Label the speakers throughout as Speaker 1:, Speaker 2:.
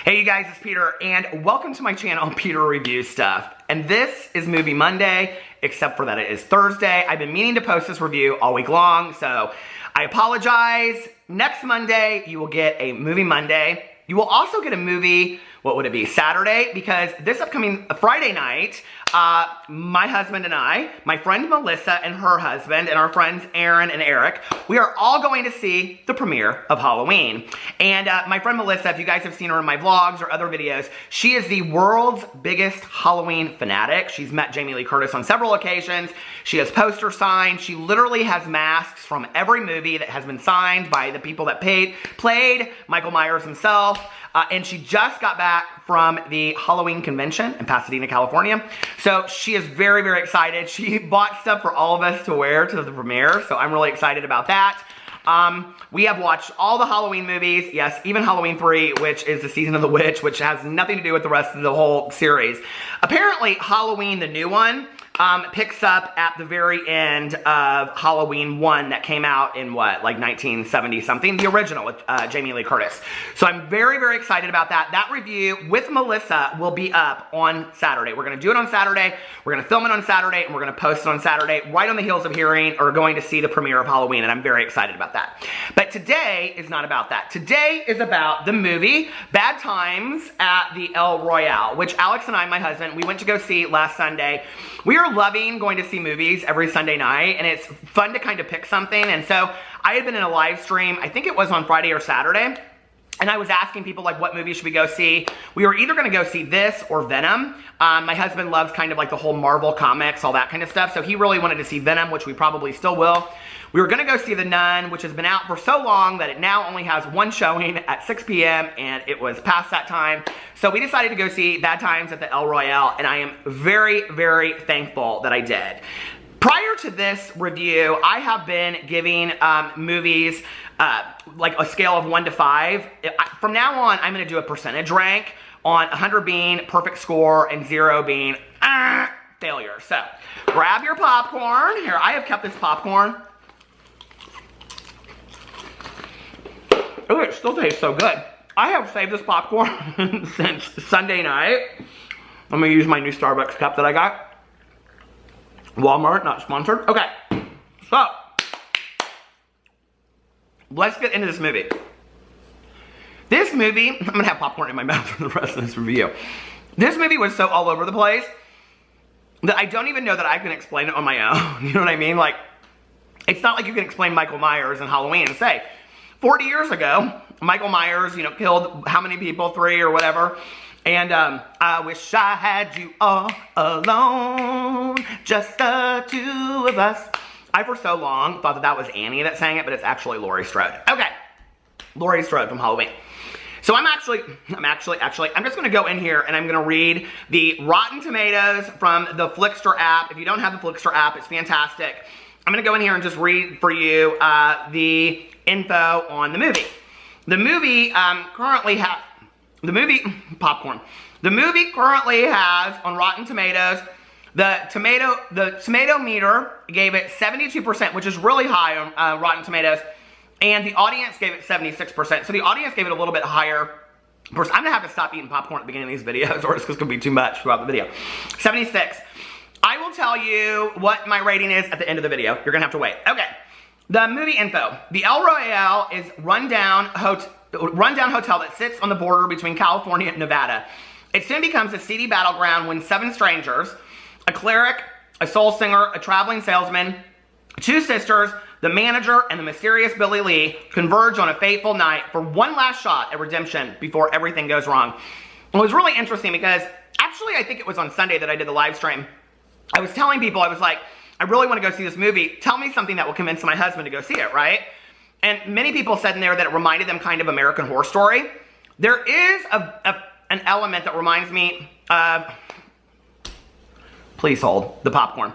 Speaker 1: Hey you guys, it's Peter, and welcome to my channel, Peter Reviews Stuff. And this is Movie Monday, except for that it is Thursday. I've been meaning to post this review all week long, so I apologize. Next Monday, you will get a Movie Monday. You will also get a movie, what would it be, Saturday? Because this upcoming Friday night, my husband and I, my friend Melissa and her husband, and our friends Aaron and Eric, we are all going to see the premiere of Halloween. And my friend Melissa, if you guys have seen her in my vlogs or other videos, she is the world's biggest Halloween fanatic. She's met Jamie Lee Curtis on several occasions. She has poster signed. She literally has masks from every movie that has been signed by the people that played Michael Myers himself. And she just got back from the Halloween convention in Pasadena, California. So she is very, very excited. She bought stuff for all of us to wear to the premiere, so I'm really excited about that. We have watched all the Halloween movies, yes, even Halloween 3, which is the Season of the Witch, which has nothing to do with the rest of the whole series. Apparently, Halloween, the new one, picks up at the very end of Halloween 1 that came out in what, like 1970-something, the original with Jamie Lee Curtis. So I'm very, very excited about that. That review with Melissa will be up on Saturday. We're going to do it on Saturday, we're going to film it on Saturday, and we're going to post it on Saturday, right on the heels of hearing or going to see the premiere of Halloween, and I'm very excited about that. But today is not about that. Today is about the movie Bad Times at the Royale, which Alex and I, my husband, we went to go see last Sunday. We are loving going to see movies every Sunday night, and it's fun to kind of pick something. And so I had been in a live stream, I think it was on Friday or Saturday, and I was asking people, like, what movie should we go see? We were either going to go see this or Venom. My husband loves kind of like the whole Marvel comics, all that kind of stuff, so he really wanted to see Venom, which we probably still will. We were going to go see The Nun, which has been out for so long that it now only has one showing at 6 p.m., and it was past that time. So we decided to go see Bad Times at the Royale, and I am very, very thankful that I did. Prior to this review, I have been giving movies like a scale of 1 to 5. From now on, I'm going to do a percentage rank on 100 being perfect score and 0 being failure. So grab your popcorn. Here, I have kept this popcorn. Oh, it still tastes so good. I have saved this popcorn since Sunday night. I'm going to use my new Starbucks cup that I got. Walmart, not sponsored. Okay, so let's get into this movie. This movie, I'm going to have popcorn in my mouth for the rest of this review. This movie was so all over the place that I don't even know that I can explain it on my own. You know what I mean? Like, it's not like you can explain Michael Myers and Halloween and say, 40 years ago, Michael Myers, you know, killed how many people? 3 or whatever. And I wish I had you all alone, just the two of us. I, for so long, thought that that was Annie that sang it, but it's actually Laurie Strode. Okay, Laurie Strode from Halloween. So I'm just going to go in here and I'm going to read the Rotten Tomatoes from the Flickster app. If you don't have the Flickster app, it's fantastic. I'm going to go in here and just read for you the info on the movie. The movie currently has, the movie currently has on Rotten Tomatoes, the tomato meter gave it 72%, which is really high on Rotten Tomatoes, and the audience gave it 76%. So the audience gave it a little bit higher. I'm going to have to stop eating popcorn at the beginning of these videos, or it's just going to be too much throughout the video. 76. I will tell you what my rating is at the end of the video. You're going to have to wait. Okay. The movie info. The El Royale is rundown hotel that sits on the border between California and Nevada. It soon becomes a seedy battleground when 7 strangers, a cleric, a soul singer, a traveling salesman, 2 sisters, the manager, and the mysterious Billy Lee converge on a fateful night for one last shot at redemption before everything goes wrong. It was really interesting because actually I think it was on Sunday that I did the live stream. I was telling people, I was like, I really want to go see this movie. Tell me something that will convince my husband to go see it, right? And many people said in there that it reminded them kind of American Horror Story. There is an element that reminds me of, please hold the popcorn.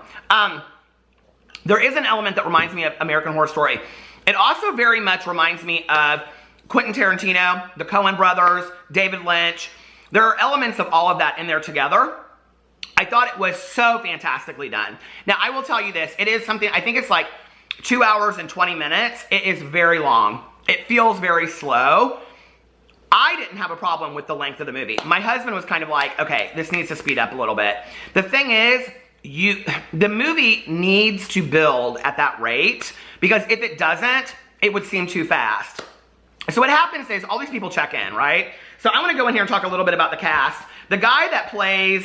Speaker 1: There is an element that reminds me of American Horror Story. It also very much reminds me of Quentin Tarantino, the Coen brothers, David Lynch. There are elements of all of that in there together. I thought it was so fantastically done. Now, I will tell you this. It is something, I think it's like 2 hours and 20 minutes. It is very long. It feels very slow. I didn't have a problem with the length of the movie. My husband was kind of like, okay, this needs to speed up a little bit. The thing is, the movie needs to build at that rate, because if it doesn't, it would seem too fast. So what happens is all these people check in, right? So I want to go in here and talk a little bit about the cast. The guy that plays,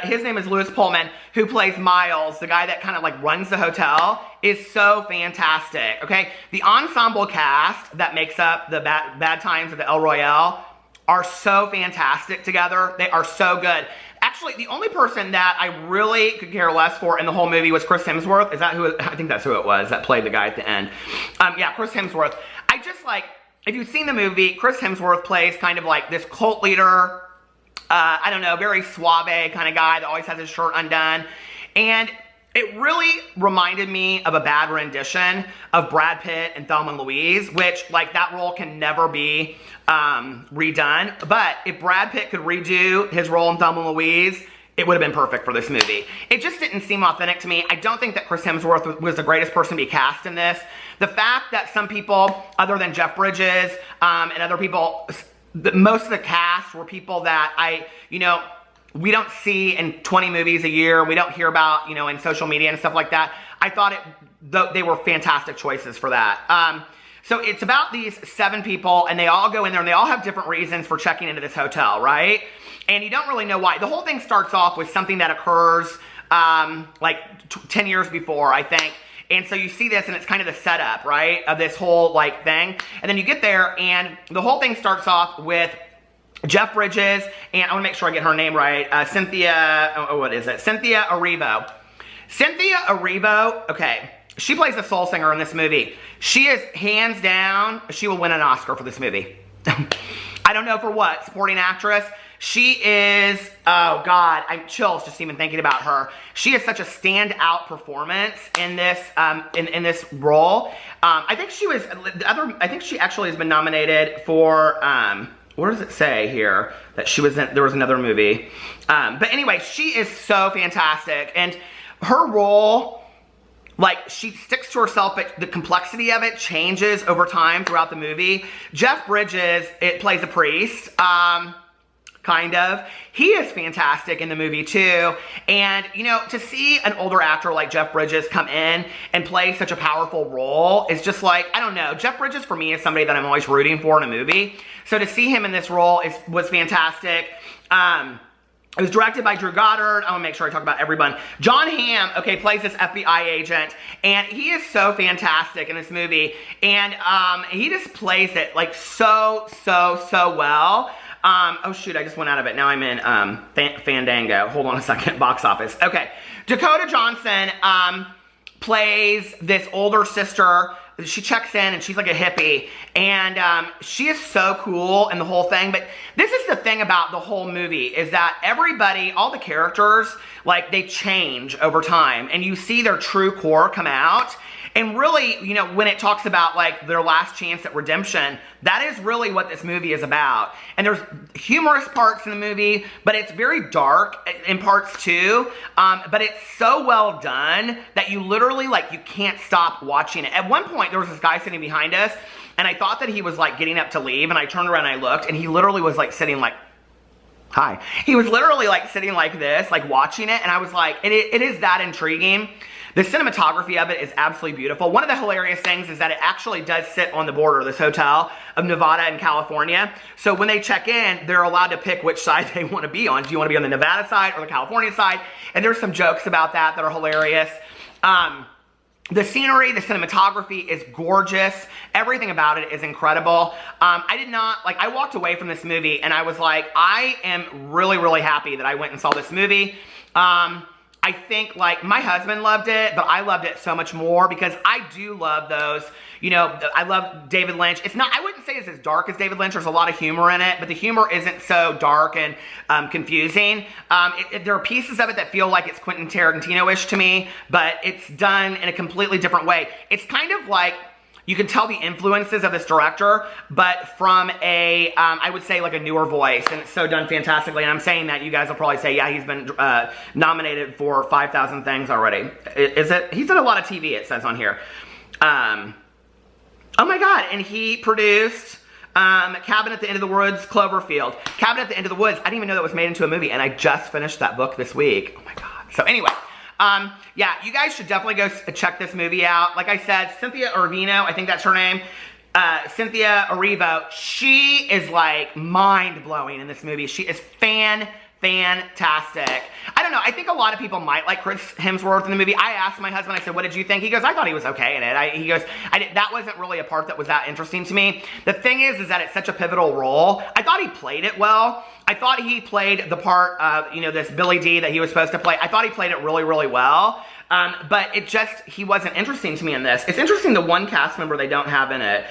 Speaker 1: his name is Louis Pullman, who plays Miles, the guy that kind of like runs the hotel, is so fantastic, okay? The ensemble cast that makes up the bad times of the El Royale are so fantastic together. They are so good. Actually, the only person that I really could care less for in the whole movie was Chris Hemsworth. Is that who? I think that's who it was that played the guy at the end. Yeah, Chris Hemsworth. I just like, if you've seen the movie, Chris Hemsworth plays kind of like this cult leader, I don't know, very suave kind of guy that always has his shirt undone. And it really reminded me of a bad rendition of Brad Pitt and Thelma and Louise, which, like, that role can never be redone. But if Brad Pitt could redo his role in Thelma and Louise, it would have been perfect for this movie. It just didn't seem authentic to me. I don't think that Chris Hemsworth was the greatest person to be cast in this. The fact that some people, other than Jeff Bridges and other people, most of the cast were people that we don't see in 20 movies a year. We don't hear about, in social media and stuff like that. I thought they were fantastic choices for that. So it's about these 7 people, and they all go in there, and they all have different reasons for checking into this hotel, right? And you don't really know why. The whole thing starts off with something that occurs like 10 years before, I think. And so you see this, and it's kind of the setup, right, of this whole, like, thing. And then you get there, and the whole thing starts off with Jeff Bridges, and I want to make sure I get her name right, Cynthia, what is it? Cynthia Erivo. Cynthia Erivo, okay, she plays the soul singer in this movie. She is, hands down, she will win an Oscar for this movie. I don't know for what, supporting actress. She is, oh God, I'm chills just even thinking about her. She is such a standout performance in this, in this role. I think she actually has been nominated for, where does it say here that she was in, there was another movie. But anyway, she is so fantastic. And her role, like, she sticks to herself, but the complexity of it changes over time throughout the movie. Jeff Bridges, it plays a priest, kind of. He is fantastic in the movie too. And, to see an older actor like Jeff Bridges come in and play such a powerful role is just like, I don't know. Jeff Bridges for me is somebody that I'm always rooting for in a movie. So to see him in this role was fantastic. It was directed by Drew Goddard. I want to make sure I talk about everyone. John Hamm, okay, plays this FBI agent, and he is so fantastic in this movie. And he just plays it like so well. Oh shoot, I just went out of it. Now I'm in Fandango. Hold on a second, box office. Okay, Dakota Johnson plays this older sister. She checks in and she's like a hippie, and she is so cool in the whole thing. But this is the thing about the whole movie, is that everybody, all the characters, like, they change over time, and you see their true core come out. And really, when it talks about, like, their last chance at redemption, that is really what this movie is about. And there's humorous parts in the movie, but it's very dark in parts too. But it's so well done that you literally, like, you can't stop watching it. At one point, there was this guy sitting behind us, and I thought that he was, like, getting up to leave, and I turned around and I looked, and he literally was, like, sitting, like, hi. He was literally, like, sitting like this, like, watching it, and I was like, it is that intriguing. The cinematography of it is absolutely beautiful. One of the hilarious things is that it actually does sit on the border, this hotel, of Nevada and California. So when they check in, they're allowed to pick which side they want to be on. Do you want to be on the Nevada side or the California side? And there's some jokes about that are hilarious. The scenery, the cinematography is gorgeous. Everything about it is incredible. I walked away from this movie and I was like, I am really happy that I went and saw this movie. I think, like, my husband loved it, but I loved it so much more because I do love those, I love David Lynch. I wouldn't say it's as dark as David Lynch. There's a lot of humor in it, but the humor isn't so dark and confusing. There are pieces of it that feel like it's Quentin Tarantino-ish to me, but it's done in a completely different way. It's kind of like, you can tell the influences of this director, but from a, I would say, like, a newer voice, and it's so done fantastically. And I'm saying that, you guys will probably say, yeah, he's been nominated for 5,000 things already. Is it? He's done a lot of TV, it says on here. Oh my God, and he produced Cabin at the End of the Woods, Cloverfield. Cabin at the End of the Woods, I didn't even know that was made into a movie, and I just finished that book this week. Oh my God. So anyway, yeah, you guys should definitely go check this movie out. Like I said, Cynthia Erivo, I think that's her name. Cynthia Erivo, she is like mind-blowing in this movie. She is fantastic. I don't know, I think a lot of people might like Chris Hemsworth in the movie. I asked my husband, I said, what did you think? He goes, I thought he was okay in it. He goes, that wasn't really a part that was that interesting to me. The thing is that it's such a pivotal role. I thought he played it well. I thought he played the part of, you know, this Billy D that he was supposed to play. I thought he played it really, really well. But he wasn't interesting to me in this. It's interesting the one cast member they don't have in it.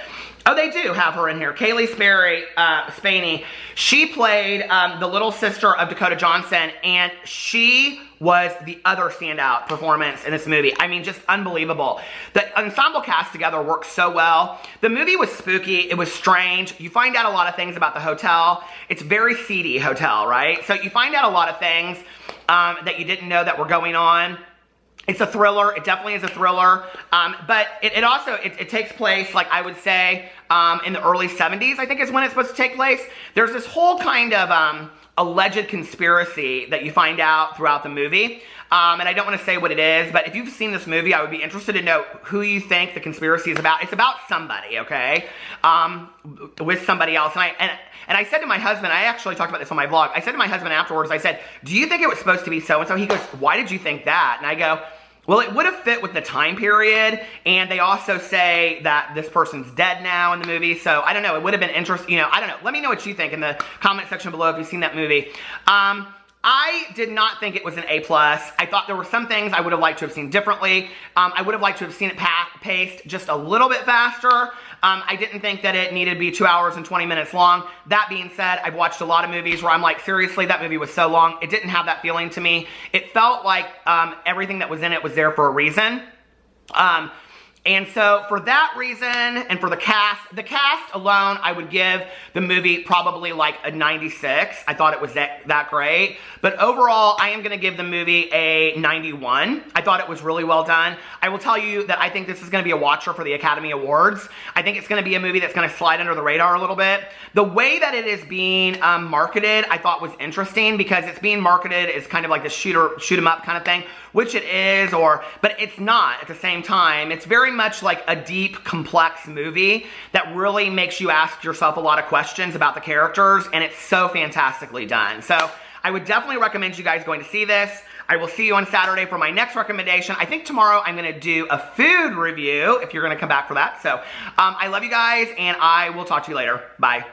Speaker 1: Oh, they do have her in here. Kaylee Spaney. She played the little sister of Dakota Johnson, and she was the other standout performance in this movie. I mean, just unbelievable. The ensemble cast together works so well. The movie was spooky. It was strange. You find out a lot of things about the hotel. It's a very seedy hotel, right? So you find out a lot of things that you didn't know that were going on. It's a thriller. It definitely is a thriller. But it also takes place, like I would say, in the early 70s, I think is when it's supposed to take place. There's this whole kind of alleged conspiracy that you find out throughout the movie. And I don't want to say what it is, but if you've seen this movie, I would be interested to know who you think the conspiracy is about. It's about somebody, okay? With somebody else. And I said to my husband, I actually talked about this on my vlog. I said to my husband afterwards, I said, do you think it was supposed to be so-and-so? He goes, why did you think that? And I go, well, it would have fit with the time period, and they also say that this person's dead now in the movie, so I don't know, it would have been interesting, you know, I don't know. Let me know what you think in the comment section below if you've seen that movie. I did not think it was an A+. I thought there were some things I would have liked to have seen differently. I would have liked to have seen it paced just a little bit faster. I didn't think that it needed to be 2 hours and 20 minutes long. That being said, I've watched a lot of movies where I'm like, seriously, that movie was so long. It didn't have that feeling to me. It felt like everything that was in it was there for a reason. And so for that reason, and for the cast alone, I would give the movie probably like a 96. I thought it was that great. But overall, I am going to give the movie a 91. I thought it was really well done. I will tell you that I think this is going to be a watcher for the Academy Awards. I think it's going to be a movie that's going to slide under the radar a little bit. The way that it is being marketed, I thought was interesting because it's being marketed as kind of like the shoot 'em up kind of thing, which it is, but it's not at the same time. It's very much like a deep, complex movie that really makes you ask yourself a lot of questions about the characters, and it's so fantastically done. So I would definitely recommend you guys going to see this. I will see you on Saturday for my next recommendation. I think tomorrow I'm going to do a food review if you're going to come back for that. So I love you guys, and I will talk to you later. Bye.